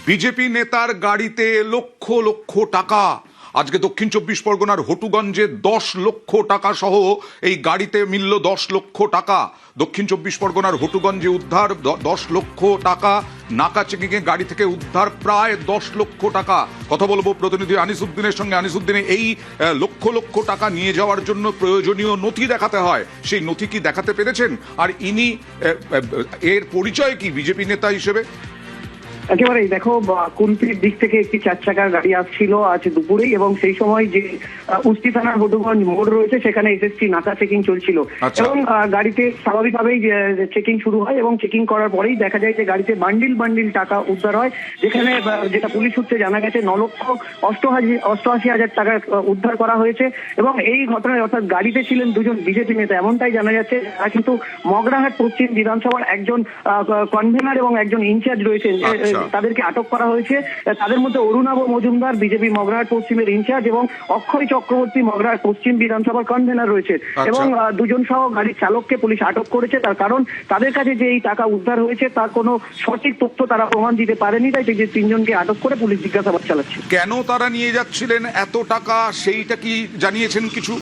BJP নেতার গাড়িতে লক্ষ লক্ষ টাকা। আজকে দক্ষিণ চব্বিশ পরগনার হটুগঞ্জে 10 লক্ষ টাকা সহ এই গাড়িতে মিলল 10 লক্ষ টাকা। দক্ষিণ চব্বিশ পরগনার হটুগঞ্জে উদ্ধার 10 লক্ষ টাকা। নাকা চেকিংয়ে গাড়ি থেকে উদ্ধার প্রায় 10 লক্ষ টাকা। কথা বলবো প্রতিনিধি আনিসুদ্দিনের সঙ্গে। আনিসুদ্দিনে এই লক্ষ লক্ষ টাকা নিয়ে যাওয়ার জন্য প্রয়োজনীয় নথি দেখাতে হয়, সেই নথি কি দেখাতে পেরেছেন? আর ইনি এর পরিচয় কি বিজেপি নেতা হিসেবে? একেবারেই দেখো, কুলপির দিক থেকে একটি 4 চাকার গাড়ি আসছিল আজ দুপুরেই, এবং সেই সময় যে উস্তি থানার হটুগঞ্জ মোড় রয়েছে সেখানে এসএসসি নাকা চেকিং চলছিল। এবং গাড়িতে স্বাভাবিকভাবেই চেকিং শুরু হয় এবং চেকিং করার পরেই দেখা যায় যে গাড়িতে বান্ডিল বান্ডিল টাকা উদ্ধার হয়, যেখানে যেটা পুলিশ সূত্রে জানা গেছে 9,88,000 টাকা উদ্ধার করা হয়েছে। এবং এই ঘটনায় অর্থাৎ গাড়িতে ছিলেন দুজন বিজেপি নেতা, এমনটাই জানা যাচ্ছে। তারা কিন্তু মগরাহাট পশ্চিম বিধানসভার একজন কনভেনার এবং একজন ইনচার্জ রয়েছেন, তাদেরকে আটক করা হয়েছে। তাদের মধ্যে অরুণাভ মজুমদার বিজেপি মগরাহাট পশ্চিমের ইনচার্জ এবং অক্ষয় চক্রবর্তী মগরাহাট পশ্চিম বিধানসভার কনভেনার রয়েছে। এবং দুজন সহ গাড়ির চালককে পুলিশ আটক করেছে, তার কারণ তাদের কাছে যে এই টাকা উদ্ধার হয়েছে তার কোনো সঠিক তথ্য তারা প্রমাণ দিতে পারেনি, তাই যে 3 জনকে আটক করে পুলিশ জিজ্ঞাসাবাদ চালাচ্ছে। কেন তারা নিয়ে যাচ্ছিলেন এত টাকা সেইটা কি জানিয়েছেন কিছু?